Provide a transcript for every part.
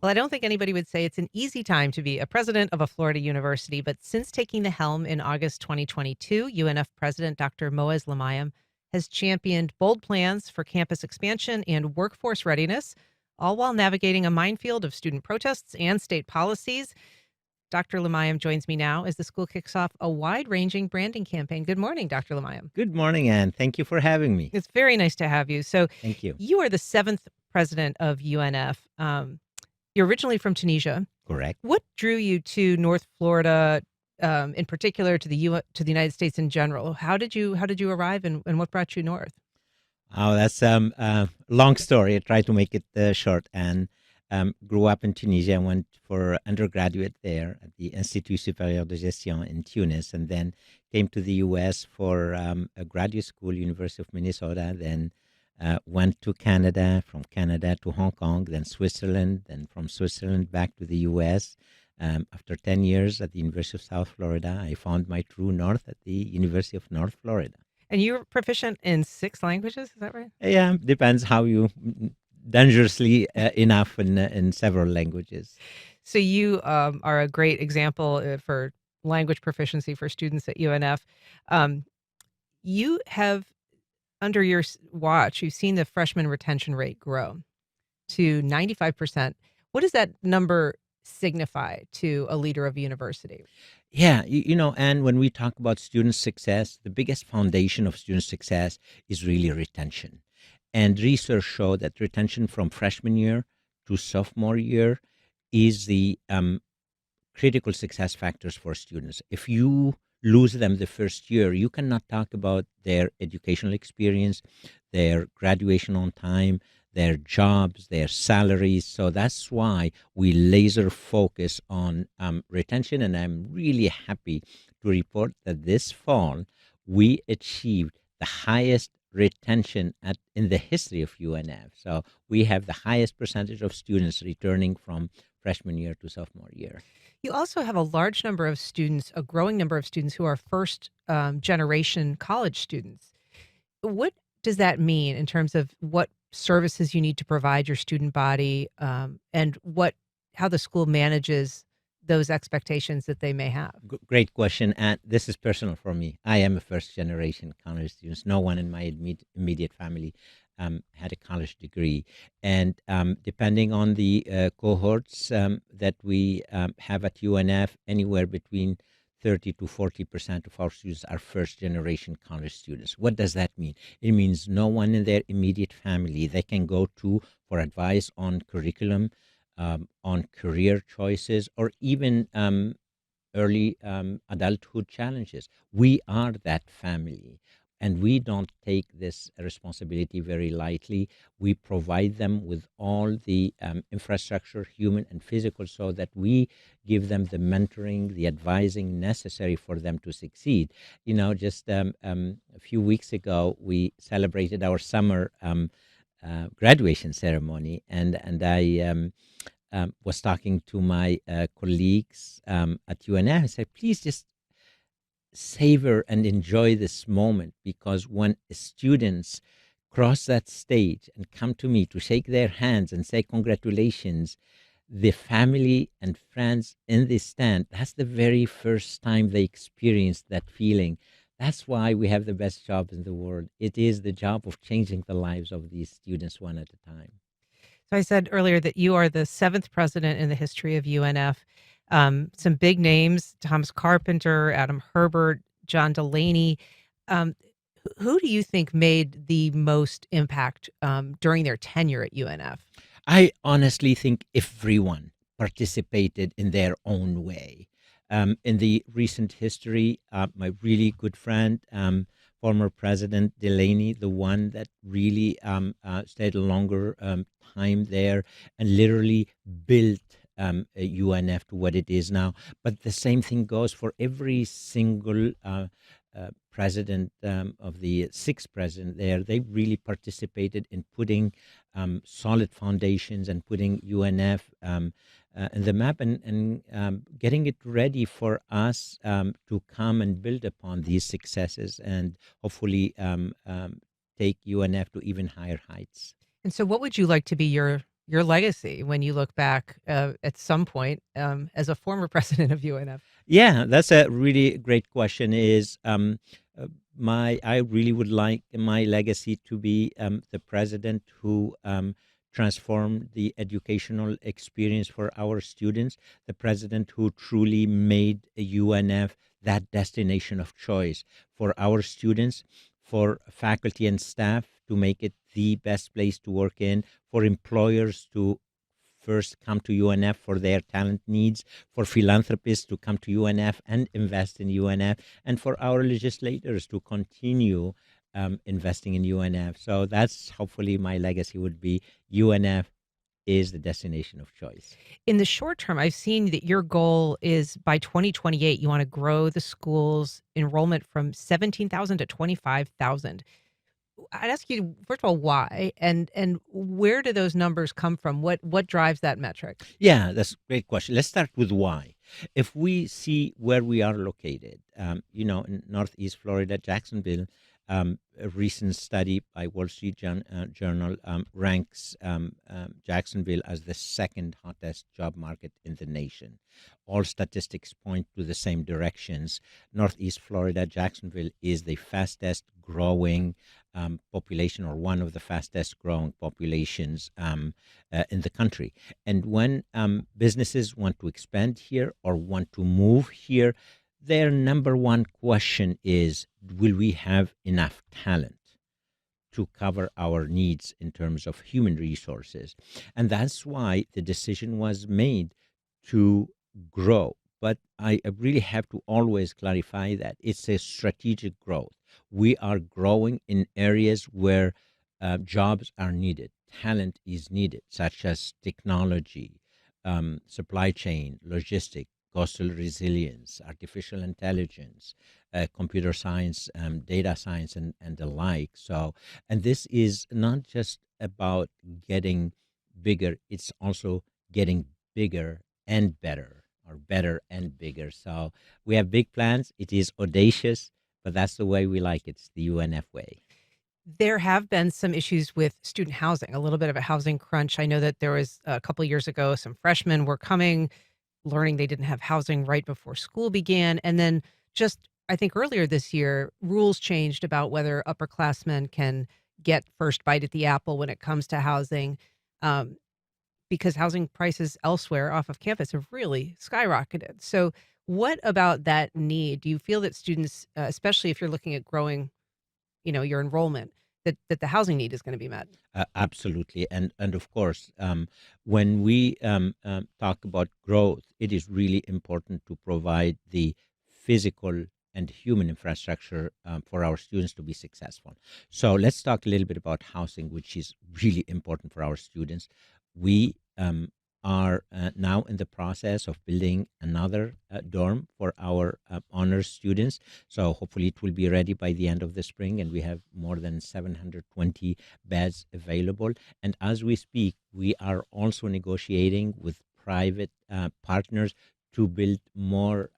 Well, I don't think anybody would say it's an easy time to be a president of a Florida university, but since taking the helm in August 2022, UNF President Dr. Moez Limayem has championed bold plans for campus expansion and workforce readiness, all while navigating a minefield of student protests and state policies. Dr. Limayem joins me now as the school kicks off a wide ranging branding campaign. Good morning, Dr. Limayem. Good morning, Anne. Thank you for having me. It's very nice to have you. So, Thank you. you are the seventh president of UNF. You're originally from Tunisia. Correct. What drew you to North Florida, in particular, to to the United States in general? How did you arrive, and what brought you north? Oh, that's a long story. I try to make it short. And grew up in Tunisia. I went for undergraduate there at the Institut Supérieur de Gestion in Tunis, and then came to the U.S. for a graduate school, University of Minnesota. Then went to Canada, from Canada to Hong Kong, then Switzerland, then from Switzerland back to the U.S. After 10 years at the University of South Florida, I found my true north at the University of North Florida. And you're proficient in 6 languages, is that right? Yeah, depends how you dangerously enough in several languages. So you, are a great example, for language proficiency for students at UNF. Um, you have, under your watch, you've seen the freshman retention rate grow to 95%. What does that number signify to a leader of a university? Yeah, and when we talk about student success, the biggest foundation of student success is really retention. And research show that retention from freshman year to sophomore year is the critical success factors for students. If you lose them the first year, you cannot talk about their educational experience, their graduation on time, their jobs, their salaries. So that's why we laser focus on retention. And I'm really happy to report that this fall we achieved the highest retention in the history of UNF. So we have the highest percentage of students returning from freshman year to sophomore year. You also have a large number of students, a growing number of students who are first generation college students. What does that mean in terms of what services you need to provide your student body, and how the school manages those expectations that they may have? Great question. And this is personal for me. I am a first generation college student. No one in my immediate family had a college degree. And depending on the cohorts that we have at UNF, anywhere between 30 to 40% of our students are first generation college students. What does that mean? It means no one in their immediate family they can go to for advice on curriculum, on career choices, or even early adulthood challenges. We are that family. And we don't take this responsibility very lightly. We provide them with all the infrastructure, human and physical, so that we give them the mentoring, the advising necessary for them to succeed. Just a few weeks ago, we celebrated our summer graduation ceremony, and I was talking to my colleagues at UNF. I said, please just savor and enjoy this moment, because when students cross that stage and come to me to shake their hands and say congratulations, the family and friends in the stand, that's the very first time they experience that feeling. That's why we have the best job in the world. It is the job of changing the lives of these students one at a time. So I said earlier that you are the seventh president in the history of UNF. Some big names: Thomas Carpenter, Adam Herbert, John Delaney. Um, who do you think made the most impact during their tenure at UNF? I honestly think everyone participated in their own way. In the recent history, my really good friend, former President Delaney, the one that really stayed a longer time there and literally built UNF to what it is now. But the same thing goes for every single president of the sixth president there. They really participated in putting solid foundations and putting UNF in the map, and getting it ready for us to come and build upon these successes, and hopefully take UNF to even higher heights. And so, what would you like to be your your legacy when you look back at some point as a former president of UNF? Yeah, that's a really great question. Uh, my I really would like my legacy to be the president who transformed the educational experience for our students, the president who truly made a UNF that destination of choice for our students, for faculty and staff to make it the best place to work in, for employers to first come to UNF for their talent needs, for philanthropists to come to UNF and invest in UNF, and for our legislators to continue investing in UNF. So that's hopefully my legacy would be UNF is the destination of choice. In the short term, I've seen that your goal is by 2028, you want to grow the school's enrollment from 17,000 to 25,000. I'd ask you, first of all, why and where do those numbers come from? What drives that metric? Yeah, that's a great question. Let's start with why. If we see where we are located, in Northeast Florida, Jacksonville, a recent study by Wall Street Journal ranks Jacksonville as the second hottest job market in the nation. All statistics point to the same directions. Northeast Florida, Jacksonville is the fastest growing population, or one of the fastest growing populations in the country. And when businesses want to expand here or want to move here, their number one question is, will we have enough talent to cover our needs in terms of human resources? And that's why the decision was made to grow. But I really have to always clarify that it's a strategic growth. We are growing in areas where jobs are needed, talent is needed, such as technology, supply chain, logistics, coastal resilience, artificial intelligence, computer science, data science, and the like. So, and this is not just about getting bigger, it's also getting bigger and better, or better and bigger. So we have big plans. It is audacious, but that's the way we like it. It's the UNF way. There have been some issues with student housing, a little bit of a housing crunch. I know that there was a couple years ago, some freshmen were coming, learning they didn't have housing right before school began. And then just, I think earlier this year, rules changed about whether upperclassmen can get first bite at the apple when it comes to housing, um, because housing prices elsewhere off of campus have really skyrocketed. So, what about that need? Do you feel that students, especially if you're looking at growing, your enrollment, that the housing need is going to be met? Absolutely, and of course, when we talk about growth, it is really important to provide the physical and human infrastructure for our students to be successful. So let's talk a little bit about housing, which is really important for our students. We are now in the process of building another dorm for our honors students. So hopefully it will be ready by the end of the spring, and we have more than 720 beds available. And as we speak, we are also negotiating with private partners to build more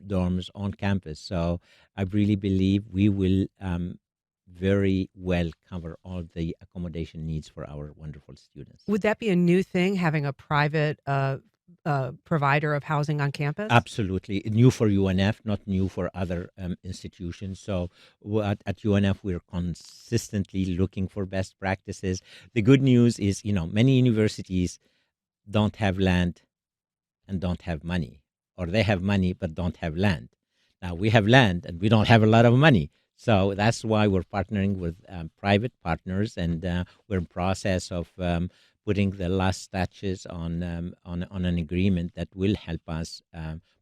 dorms on campus. So I really believe we will very well cover all the accommodation needs for our wonderful students. Would that be a new thing, having a private, provider of housing on campus? Absolutely. New for UNF, not new for other institutions. So at UNF, we're consistently looking for best practices. The good news is, many universities don't have land and don't have money, or they have money but don't have land. Now we have land and we don't have a lot of money. So that's why we're partnering with private partners, and we're in process of putting the last touches on an agreement that will help us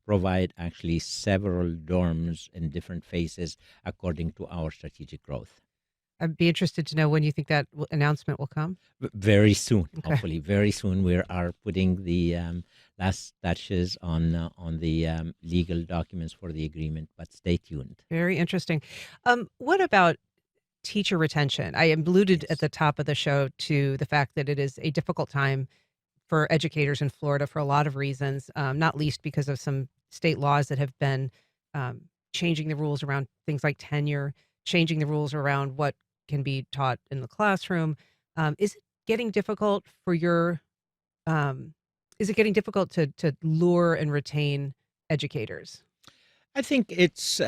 provide actually several dorms in different phases according to our strategic growth. I'd be interested to know when you think that announcement will come. Very soon, Okay. hopefully, very soon. We are putting the last touches on the legal documents for the agreement. But stay tuned. Very interesting. What about teacher retention? I alluded at Yes. the top of the show to the fact that it is a difficult time for educators in Florida for a lot of reasons, not least because of some state laws that have been um, changing the rules around things like tenure, changing the rules around what can be taught in the classroom. Is it getting difficult for your um, is it getting difficult to lure and retain educators? I think it's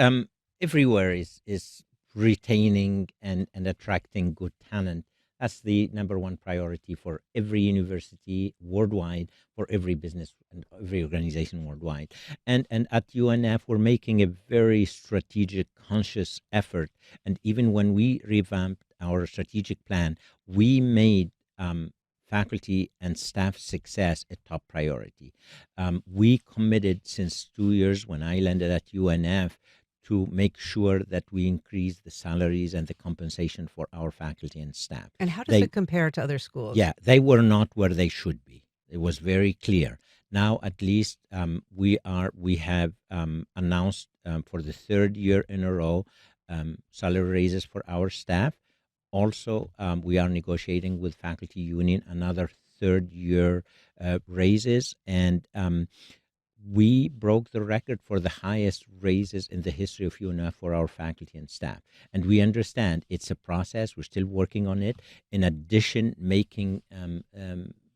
everywhere is retaining and attracting good talent. That's the number one priority for every university worldwide, for every business and every organization worldwide. And at UNF, we're making a very strategic, conscious effort. And even when we revamped our strategic plan, we made faculty and staff success a top priority. We committed since 2 years when I landed at UNF to make sure that we increase the salaries and the compensation for our faculty and staff. And how does They, it compare to other schools? yeah, they were not where they should be. It was very clear. Now, at least we have announced for the third year in a row salary raises for our staff. Also, we are negotiating with faculty union another third year raises, and we broke the record for the highest raises in the history of UNF for our faculty and staff. And we understand it's a process. We're still working on it. In addition, making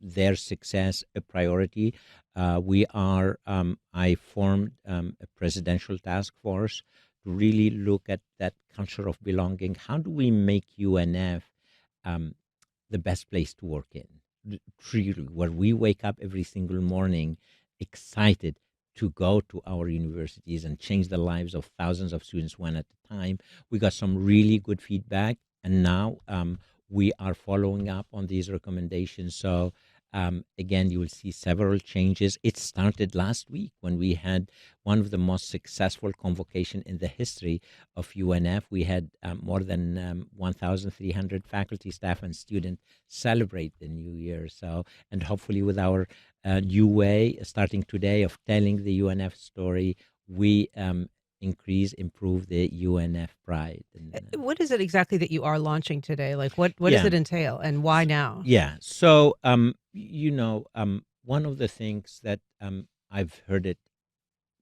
their success a priority, I formed a presidential task force to really look at that culture of belonging. How do we make UNF um, the best place to work in? Truly, where we wake up every single morning excited to go to our universities and change the lives of thousands of students one at a time. We got some really good feedback, and now we are following up on these recommendations. So, again, you will see several changes. It started last week when we had one of the most successful convocation in the history of UNF. We had more than 1,300 faculty, staff, and students celebrate the new year. So, and hopefully, with our new way, starting today, of telling the UNF story, we improve the UNF pride. And What is it exactly that you are launching today? Like, what does yeah, it entail, and why now? yeah. So, one of the things that I've heard it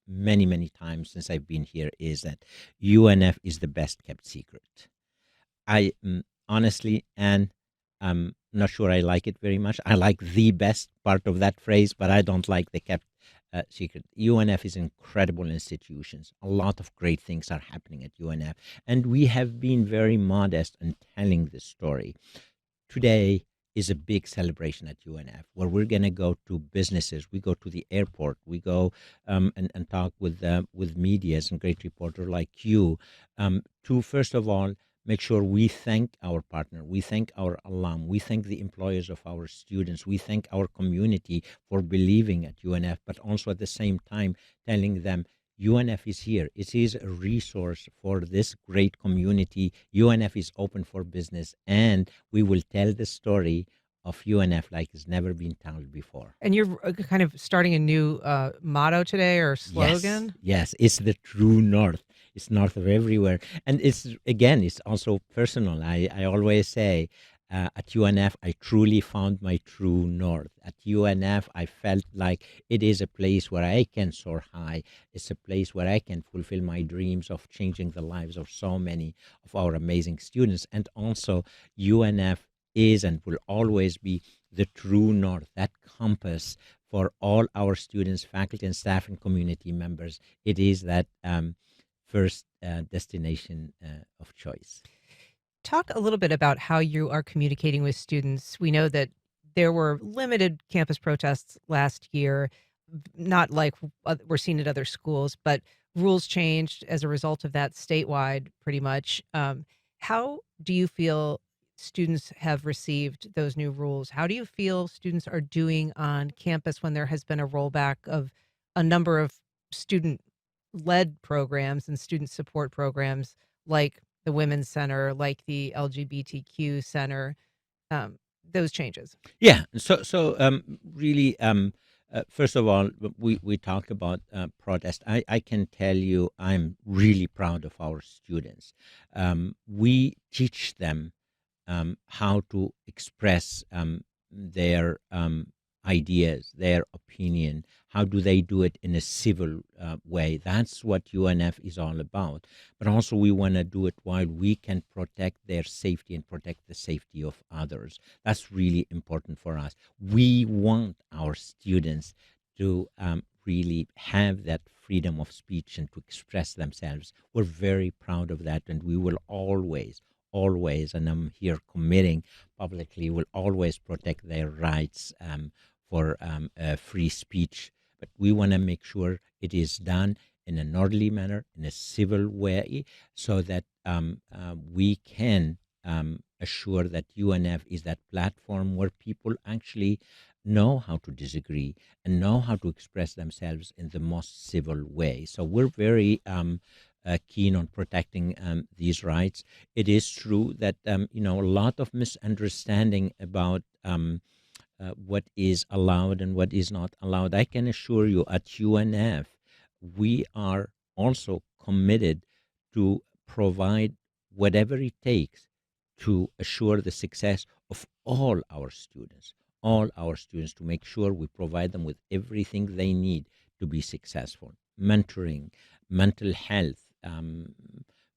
many, many times since I've been here is that UNF is the best kept secret. I honestly, and I'm not sure I like it very much. I like the best part of that phrase, but I don't like the kept secret. UNF is incredible institutions. A lot of great things are happening at UNF, and we have been very modest in telling this story. Today is a big celebration at UNF where we're going to go to businesses. We go to the airport. We go and talk with medias and great reporter like you to, first of all, make sure we thank our partner, we thank our alum, we thank the employers of our students, we thank our community for believing at UNF, but also at the same time telling them UNF is here. It is a resource for this great community. UNF is open for business, and we will tell the story of UNF like it's never been told before. And you're kind of starting a new motto today or Yes, slogan. yes, it's the true north. It's north of everywhere, and it's again, it's also personal. I always say. At UNF, I truly found my true north. At UNF, I felt like it is a place where I can soar high. It's a place where I can fulfill my dreams of changing the lives of so many of our amazing students. And also, UNF is and will always be the true north, that compass for all our students, faculty, and staff, and community members. It is that first destination of choice. Talk a little bit about how you are communicating with students. We know that there were limited campus protests last year, not like we're seeing at other schools, but rules changed as a result of that statewide, pretty much. How do you feel students have received those new rules? How do you feel students are doing on campus when there has been a rollback of a number of student led programs and student support programs like the Women's Center, like the LGBTQ Center, um, those changes? Yeah. So really, first of all, we talk about protest. I can tell you, I'm really proud of our students. We teach them how to express their ideas, their opinion. How do they do it in a civil way? That's what UNF is all about. But also, we want to do it while we can protect their safety and protect the safety of others. That's really important for us. We want our students to really have that freedom of speech and to express themselves. We're very proud of that, and we will always, and I'm here committing publicly, will always protect their rights for free speech. But we want to make sure it is done in an orderly manner, in a civil way, so that we can assure that UNF is that platform where people actually know how to disagree and know how to express themselves in the most civil way. So we're very keen on protecting these rights. It is true that a lot of misunderstanding about what is allowed and what is not allowed. I can assure you, at UNF, we are also committed to provide whatever it takes to assure the success of all our students, to make sure we provide them with everything they need to be successful. Mentoring, mental health,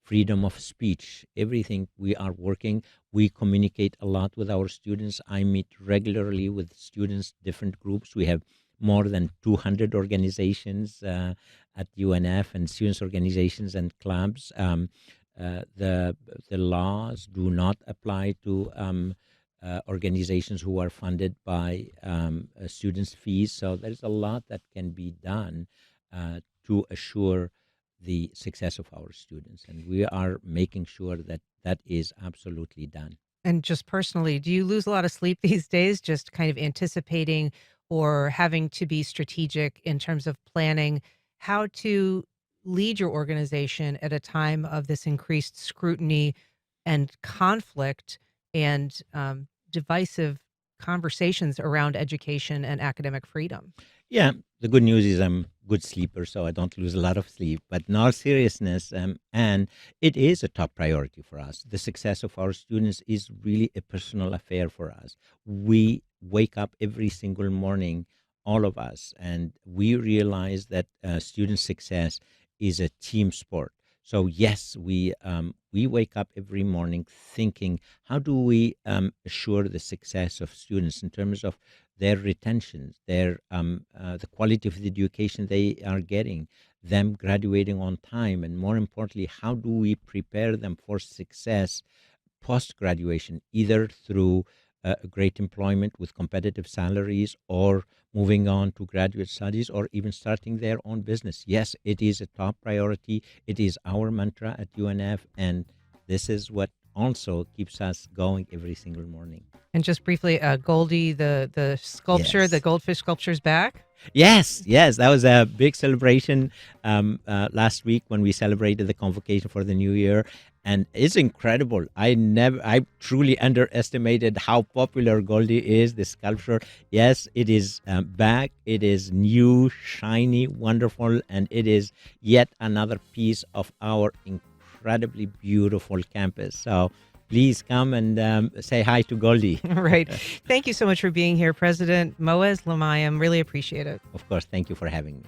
freedom of speech, everything. We are working. We communicate a lot with our students. I meet regularly with students, different groups. We have more than 200 organizations at UNF, and students organizations and clubs. The laws do not apply to organizations who are funded by students' fees. So there's a lot that can be done to assure the success of our students, and we are making sure that that is absolutely done. And just personally, do you lose a lot of sleep these days just kind of anticipating or having to be strategic in terms of planning how to lead your organization at a time of this increased scrutiny and conflict and divisive conversations around education and academic freedom? Yeah, the good news is I'm a good sleeper, so I don't lose a lot of sleep. But in all seriousness, and it is a top priority for us. The success of our students is really a personal affair for us. We wake up every single morning, all of us, and we realize that student success is a team sport. So yes, we wake up every morning thinking, how do we assure the success of students in terms of their retention, the quality of the education they are getting, them graduating on time, and more importantly, how do we prepare them for success post graduation, either through great employment with competitive salaries, or moving on to graduate studies, or even starting their own business. Yes, it is a top priority. It is our mantra at UNF, and this is what also keeps us going every single morning. And just briefly, Goldie, the sculpture, the Yes. goldfish sculpture's back. Yes, that was a big celebration last week when we celebrated the convocation for the new year, and it's incredible. I truly underestimated how popular Goldie is. The sculpture, yes, it is back. It is new, shiny, wonderful, and it is yet another piece of our incredibly beautiful campus. So please come and say hi to Goldie. Right. Thank you so much for being here, President Moez Limayem. Really appreciate it. Of course, thank you for having me.